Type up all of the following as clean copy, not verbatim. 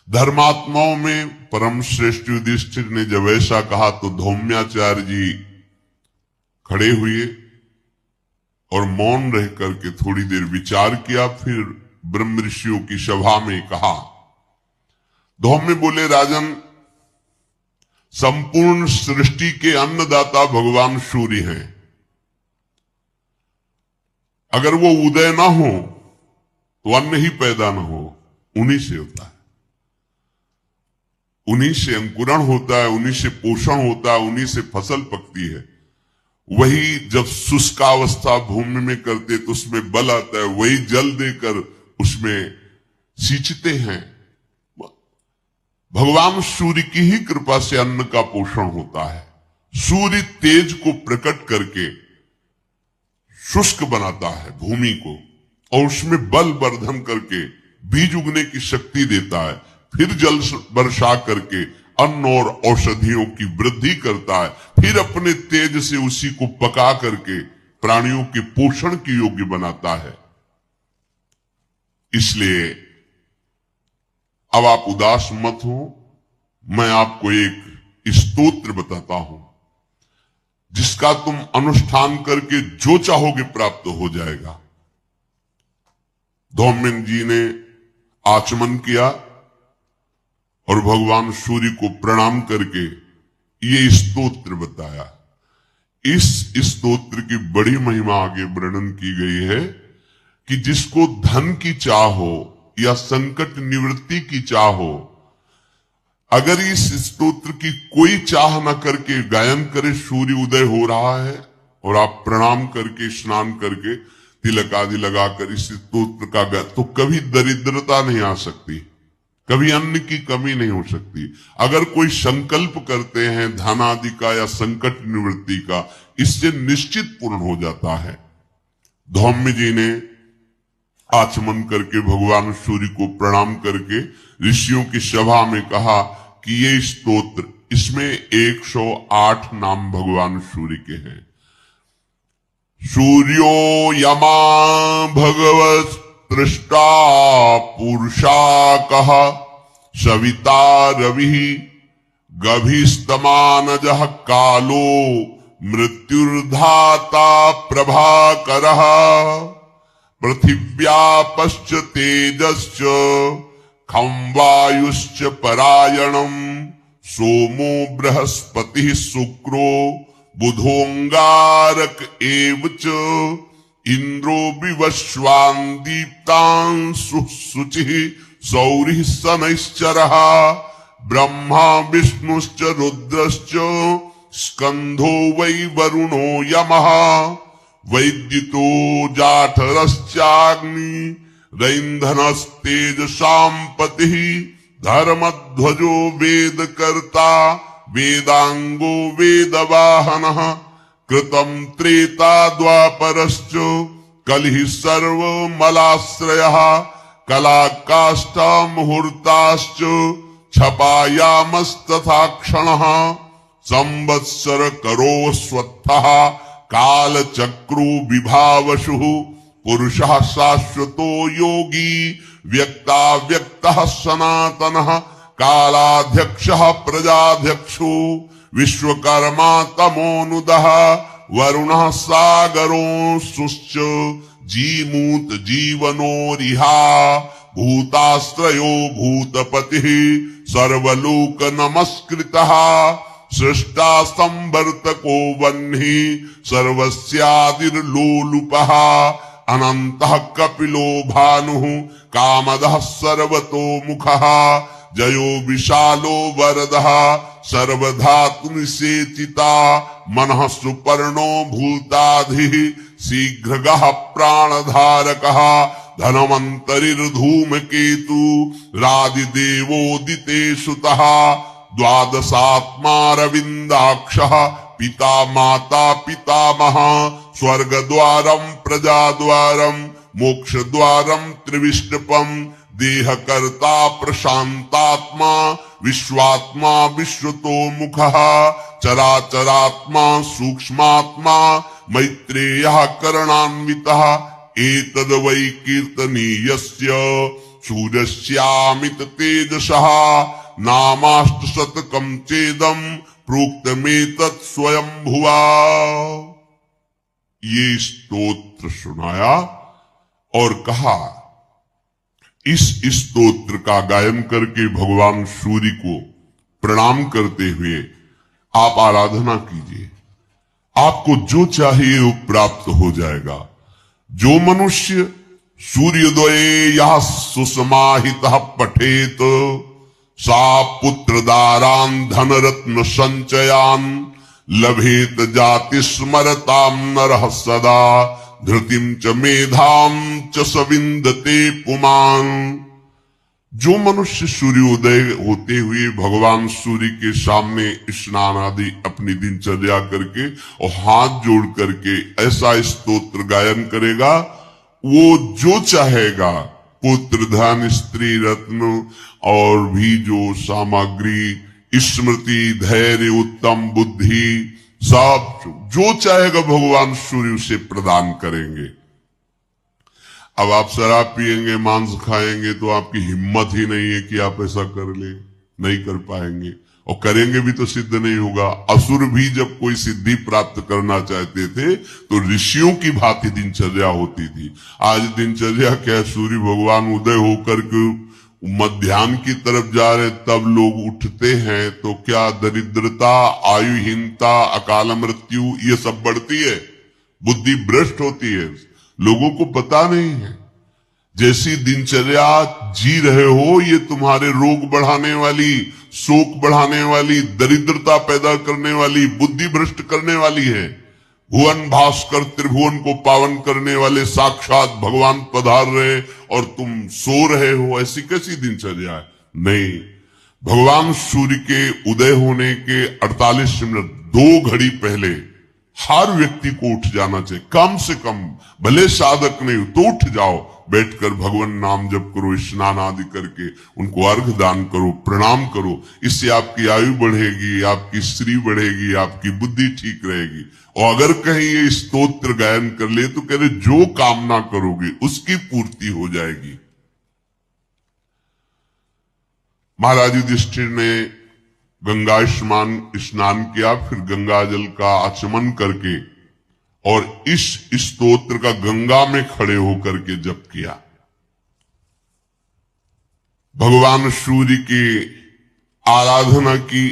धर्मात्माओं में परम श्रेष्ठ युधिष्ठिर ने जब ऐसा कहा तो धौम्याचार्य जी खड़े हुए और मौन रह करके थोड़ी देर विचार किया। फिर ब्रह्म ऋषियों की सभा में कहा, धौम्य बोले, राजन, संपूर्ण सृष्टि के अन्नदाता भगवान सूर्य हैं। अगर वो उदय ना हो तो अन्न ही पैदा ना हो, उन्हीं से होता है, उन्हीं से अंकुरण होता है, उन्हीं से पोषण होता है, उन्हीं से फसल पकती है। वही जब शुष्कावस्था भूमि में करते तो उसमें बल आता है, वही जल देकर उसमें सींचते हैं। भगवान सूर्य की ही कृपा से अन्न का पोषण होता है। सूर्य तेज को प्रकट करके शुष्क बनाता है भूमि को और उसमें बल वर्धन करके बीज उगने की शक्ति देता है, फिर जल वर्षा करके अन्न और औषधियों की वृद्धि करता है, फिर अपने तेज से उसी को पका करके प्राणियों के पोषण की योग्य बनाता है। इसलिए अब आप उदास मत हो, मैं आपको एक स्तोत्र बताता हूं जिसका तुम अनुष्ठान करके जो चाहोगे प्राप्त हो जाएगा। धौम्यन जी ने आचमन किया और भगवान सूर्य को प्रणाम करके ये स्तोत्र बताया। इस स्तोत्र की बड़ी महिमा आगे वर्णन की गई है कि जिसको धन की चाह हो या संकट निवृत्ति की चाह हो, अगर इस स्तोत्र की कोई चाह न करके गायन करे, सूर्य उदय हो रहा है और आप प्रणाम करके स्नान करके तिलक आदि लगाकर इस स्तोत्र का गाय, तो कभी दरिद्रता नहीं आ सकती, कभी अन्न की कमी नहीं हो सकती। अगर कोई संकल्प करते हैं धन आदि का या संकट निवृत्ति का, इससे निश्चित पूर्ण हो जाता है। धौम्य जी ने आचमन करके भगवान सूर्य को प्रणाम करके ऋषियों की सभा में कहा कि ये स्तोत्र, इसमें 108 नाम भगवान सूर्य के हैं। सूर्यो यमा भगवत तृष्टा पुरुषाकः सविता रविः गभीस्तमानजः कालो मृत्युर्धाता प्रभाकरः पृथिव्यापश्च तेजश्च खं वायुश्च परायणम् सोमो बृहस्पतिः शुक्रो बुधोंगारक एव च इंद्रो विवस्वान् दीप्तान् शुचिः सौरिः शनैश्चरः ब्रह्मा विष्णुश्च रुद्रश्च स्कंधो वै वरुणो यमः वैद्युतो जाठरश्चाग्नि रैन्धनस्तेजसां पतिः धर्मध्वजो वेदकर्ता वेदांगो वेदवाहनः कृतं त्रेता द्वापरश्च कलिः सर्वमलाश्रयः कलाकाष्ठा मुहूर्ताश्च छपायामस्तथा क्षणः संवत्सर करो स्वत्थः कालचक्रो विभावशुः पुरुषः शाश्वतो योगी व्यक्ता व्यक्तः सनातनः कालाध्यक्षः प्रजाध्यक्षो विश्वकर्मा तमोनुदः वरुणः सागरोऽंशुश्च जीमूत जीवनोरिहा भूताश्रयो भूतपतिः सर्वलोक नमस्कृतः सृष्टा संवर्तको वह्निः सर्वस्यादिर्लोलुपः अनन्तः कपिलो भानुः कामदः सर्वतोमुखः जयो विशालो वरदः सर्वधातुनिषेचिता मनः सुपर्णो भूताधिः शीघ्रगः प्राणधारकः धनवन्तरिर्धूमकेतु रादिदेवोदिते सुतः द्वादशात्मा रविन्दाक्षः पिता माता पितामह स्वर्गद्वारं प्रजाद्वारं मोक्षद्वारं त्रिविष्टपम् देहकर्ता प्रशांतात्मा विश्वात्मा विश्वतोमुखः चराचरात्मा सूक्ष्मात्मा मैत्रेयः करणान्वितः एतद् वै कीर्तनीयस्य सूर्यस्यामित तेजसः नामाष्ट शतकम चेदम प्रोक्तमेतत् स्वयं भुवा। ये स्तोत्र सुनाया और कहा इस स्तोत्र का गायन करके भगवान सूर्य को प्रणाम करते हुए आप आराधना कीजिए, आपको जो चाहिए वो प्राप्त हो जाएगा। जो मनुष्य सूर्योदये यह सुसमाहितः पठेत सा पुत्रदारान् धनरत्न संचयान् लभेत जाति स्मरताम नरः सदा धृतिम च मेधाम च सविंदते पुमान। जो मनुष्य सूर्योदय होते हुए भगवान सूर्य के सामने स्नान आदि अपनी दिनचर्या करके और हाथ जोड़ करके ऐसा स्तोत्र गायन करेगा, वो जो चाहेगा पुत्र धन स्त्री रत्न और भी जो सामग्री स्मृति धैर्य उत्तम बुद्धि सब जो चाहेगा भगवान सूर्य उसे प्रदान करेंगे। अब आप शराब पिएंगे मांस खाएंगे तो आपकी हिम्मत ही नहीं है कि आप ऐसा कर ले, नहीं कर पाएंगे और करेंगे भी तो सिद्ध नहीं होगा। असुर भी जब कोई सिद्धि प्राप्त करना चाहते थे तो ऋषियों की भांति दिनचर्या होती थी। आज दिनचर्या क्या, सूर्य भगवान उदय होकर के मध्याह्न की तरफ जा रहे तब लोग उठते हैं तो क्या दरिद्रता आयुहीनता अकाल मृत्यु ये सब बढ़ती है, बुद्धि भ्रष्ट होती है, लोगों को पता नहीं है। जैसी दिनचर्या जी रहे हो ये तुम्हारे रोग बढ़ाने वाली, शोक बढ़ाने वाली, दरिद्रता पैदा करने वाली, बुद्धि भ्रष्ट करने वाली है। भुवन भास्कर त्रिभुवन को पावन करने वाले साक्षात भगवान पधार रहे और तुम सो रहे हो, ऐसी कैसी दिनचर्या है? नहीं, भगवान सूर्य के उदय होने के 48 मिनट 2 घड़ी पहले हर व्यक्ति को उठ जाना चाहिए, कम से कम, भले साधक नहीं हो तो उठ जाओ, बैठकर भगवान नाम जप करो, स्नान आदि करके उनको अर्घ दान करो, प्रणाम करो। इससे आपकी आयु बढ़ेगी, आपकी स्त्री बढ़ेगी, आपकी बुद्धि ठीक रहेगी। और अगर कहीं ये स्तोत्र गायन कर ले तो कह रहे जो कामना करोगे उसकी पूर्ति हो जाएगी। महाराज युधिष्ठिर ने गंगा स्नान किया, फिर गंगा जल का आचमन करके और इस स्तोत्र का गंगा में खड़े होकर के जप किया। भगवान सूर्य की आराधना की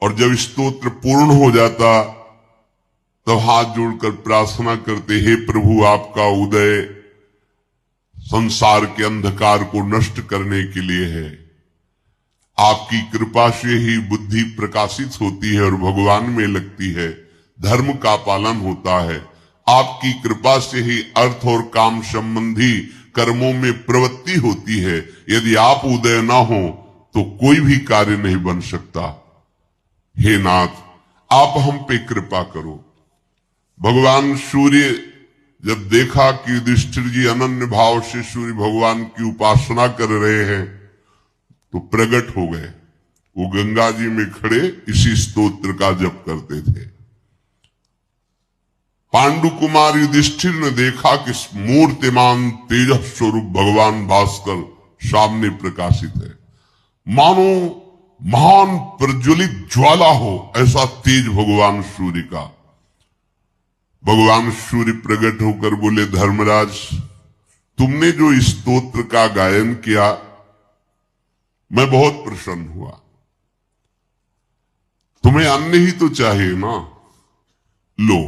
और जब स्तोत्र पूर्ण हो जाता तब हाथ जोड़कर प्रार्थना करते, हे प्रभु आपका उदय संसार के अंधकार को नष्ट करने के लिए है, आपकी कृपा से ही बुद्धि प्रकाशित होती है और भगवान में लगती है, धर्म का पालन होता है, आपकी कृपा से ही अर्थ और काम संबंधी कर्मों में प्रवृत्ति होती है। यदि आप उदय ना हो तो कोई भी कार्य नहीं बन सकता। हे नाथ आप हम पे कृपा करो। भगवान सूर्य जब देखा कि युधिष्ठिर जी अनन्य भाव से सूर्य भगवान की उपासना कर रहे हैं तो प्रकट हो गए। वो गंगा जी में खड़े इसी स्तोत्र का जप करते थे। पांडु कुमार युधिष्ठिर ने देखा कि मूर्तिमान तेज स्वरूप भगवान भास्कर सामने प्रकाशित है, मानो महान प्रज्वलित ज्वाला हो, ऐसा तेज भगवान सूर्य का। भगवान सूर्य प्रकट होकर बोले, धर्मराज तुमने जो इस स्तोत्र का गायन किया मैं बहुत प्रसन्न हुआ। तुम्हें अन्न ही तो चाहिए ना, लो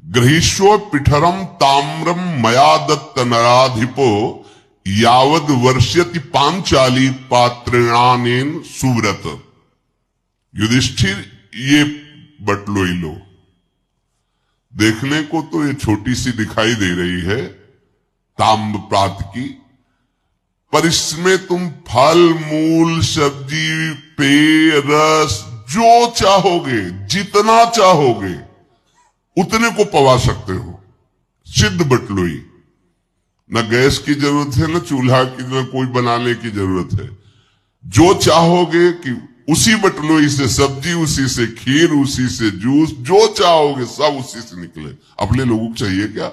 गृहीष्व पिठरम ताम्रम मया दत्त नराधिपो यावद वर्ष्यति पांचाली पात्रेणानेन सुव्रत। युधिष्ठिर ये बटलोई लो, देखने को तो ये छोटी सी दिखाई दे रही है ताम्र प्रात की, पर इसमें तुम फल मूल सब्जी पेय रस जो चाहोगे जितना चाहोगे उतने को पवा सकते हो। सिद्ध बटलोई, न गैस की जरूरत है न चूल्हा की, न कोई बनाने की जरूरत है। जो चाहोगे कि उसी बटलोई से सब्जी, उसी से खीर, उसी से जूस, जो चाहोगे सब उसी से निकले। अपने लोगों को चाहिए क्या?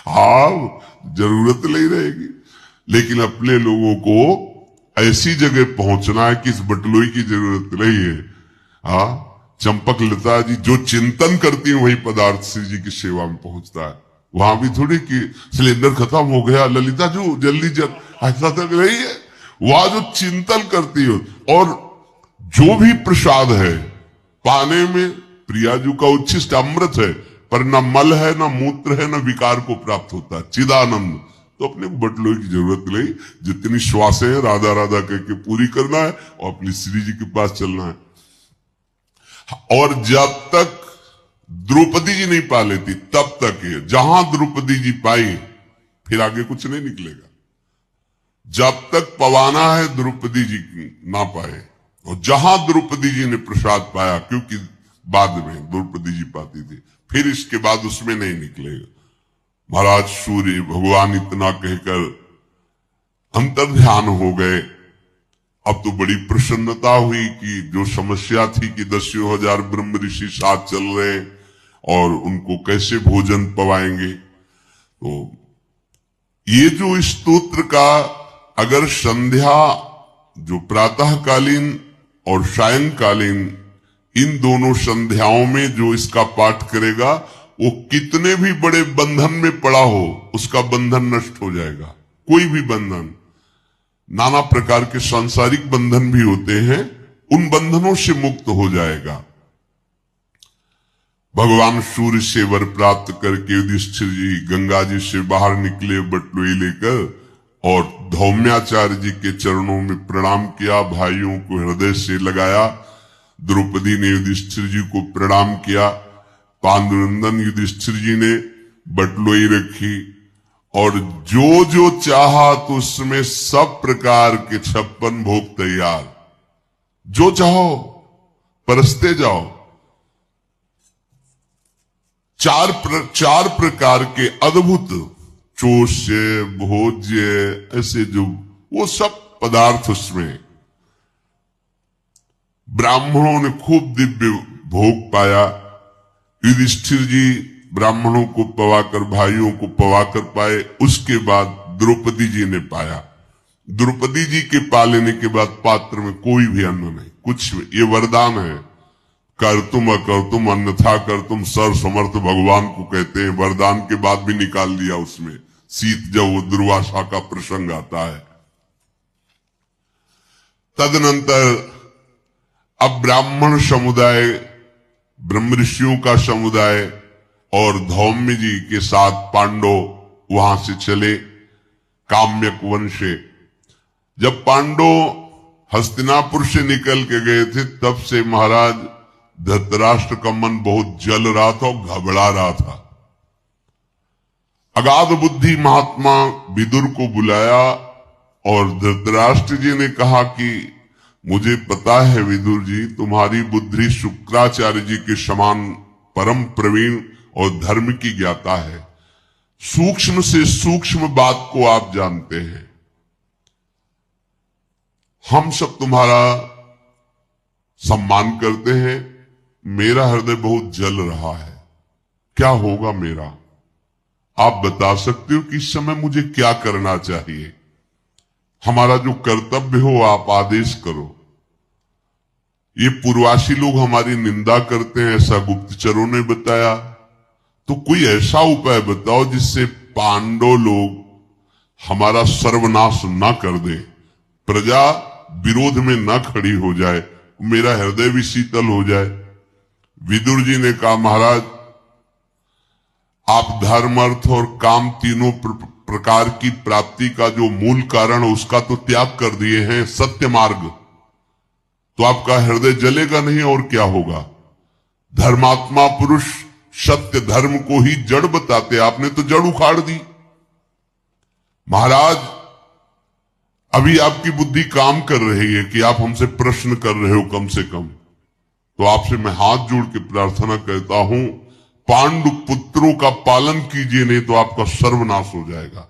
हाँ, जरूरत नहीं रहेगी, लेकिन अपने लोगों को ऐसी जगह पहुंचना है कि इस बटलोई की जरूरत नहीं है। हाँ, चंपक लता जी जो चिंतन करती है वही पदार्थ श्री जी की सेवा में पहुंचता है। वहां भी थोड़ी कि सिलेंडर खत्म हो गया, ललिता जी जल्दी ऐसा तक नहीं है। वहां जो चिंतन करती हो, और जो भी प्रसाद है पाने में प्रियाजू का उच्छिष्ट अमृत है, पर न मल है, न मूत्र है, न विकार को प्राप्त होता है, चिदानंद। तो अपने को बटलोई की जरूरत नहीं, जितनी श्वासें हैं राधा राधा करके पूरी करना है और अपनी श्री जी के पास चलना है। और जब तक द्रौपदी जी नहीं पा लेती तब तक है, जहां द्रौपदी जी पाई फिर आगे कुछ नहीं निकलेगा। जब तक पवाना है द्रौपदी जी ना पाए, और जहां द्रौपदी जी ने प्रसाद पाया, क्योंकि बाद में द्रौपदी जी पाती थी, फिर इसके बाद उसमें नहीं निकलेगा। महाराज सूर्य भगवान इतना कहकर अंतर्ध्यान हो गए। अब तो बड़ी प्रसन्नता हुई कि जो समस्या थी कि 10,000 ब्रह्म ऋषि साथ चल रहे और उनको कैसे भोजन पवाएंगे, तो ये जो स्तोत्र का अगर संध्या जो प्रातःकालीन और सायंकालीन इन दोनों संध्याओं में जो इसका पाठ करेगा, वो कितने भी बड़े बंधन में पड़ा हो उसका बंधन नष्ट हो जाएगा। कोई भी बंधन, नाना प्रकार के सांसारिक बंधन भी होते हैं, उन बंधनों से मुक्त हो जाएगा। भगवान सूर्य से वर प्राप्त करके युधिष्ठिर जी गंगा जी से बाहर निकले बटलोई लेकर, और धौम्याचार्य जी के चरणों में प्रणाम किया, भाइयों को हृदय से लगाया। द्रौपदी ने युधिष्ठिर जी को प्रणाम किया। पांडुनंदन युधिष्ठिर जी ने बटलोई रखी, और जो जो चाहा तो उसमें सब प्रकार के 56 भोग तैयार, जो चाहो परसते जाओ। चार प्रकार के अद्भुत चोष्य भोज्य, ऐसे जो वो सब पदार्थ उसमें। ब्राह्मणों ने खूब दिव्य भोग पाया। युधिष्ठिर जी ब्राह्मणों को पवाकर, भाइयों को पवाकर पाए। उसके बाद द्रौपदी जी ने पाया। द्रौपदी जी के पा लेने के बाद पात्र में कोई भी अन्न नहीं, कुछ भी। ये वरदान है, कर तुम अकर तुम अन्यथा कर तुम, सर्व समर्थ भगवान को कहते हैं। वरदान के बाद भी निकाल दिया उसमें, शीत जब वो दुर्वासा का प्रसंग आता है। तदनंतर अब ब्राह्मण समुदाय, ब्रह्म ऋषियों का समुदाय और धौम्य जी के साथ पांडव वहां से चले काम्यक वन से। जब पांडव हस्तिनापुर से निकल के गए थे, तब से महाराज धृतराष्ट्र का मन बहुत जल रहा था और घबरा रहा था। अगाध बुद्धि महात्मा विदुर को बुलाया, और धृतराष्ट्र जी ने कहा कि मुझे पता है विदुर जी, तुम्हारी बुद्धि शुक्राचार्य जी के समान परम प्रवीण और धर्म की ज्ञाता है। सूक्ष्म से सूक्ष्म बात को आप जानते हैं। हम सब तुम्हारा सम्मान करते हैं। मेरा हृदय बहुत जल रहा है, क्या होगा मेरा? आप बता सकते हो कि इस समय मुझे क्या करना चाहिए? हमारा जो कर्तव्य हो आप आदेश करो। ये पूर्वासी लोग हमारी निंदा करते हैं, ऐसा गुप्तचरों ने बताया। तो कोई ऐसा उपाय बताओ जिससे पांडव लोग हमारा सर्वनाश ना कर दे, प्रजा विरोध में ना खड़ी हो जाए, मेरा हृदय भी शीतल हो जाए। विदुर जी ने कहा, महाराज आप धर्म अर्थ और काम तीनों प्रकार की प्राप्ति का जो मूल कारण है उसका तो त्याग कर दिए हैं, सत्य मार्ग। तो आपका हृदय जलेगा नहीं और क्या होगा? धर्मात्मा पुरुष सत्य धर्म को ही जड़ बताते, आपने तो जड़ उखाड़ दी। महाराज अभी आपकी बुद्धि काम कर रही है कि आप हमसे प्रश्न कर रहे हो कम से कम, तो आपसे मैं हाथ जोड़ के प्रार्थना करता हूं, पांडु पुत्रों का पालन कीजिए, नहीं तो आपका सर्वनाश हो जाएगा।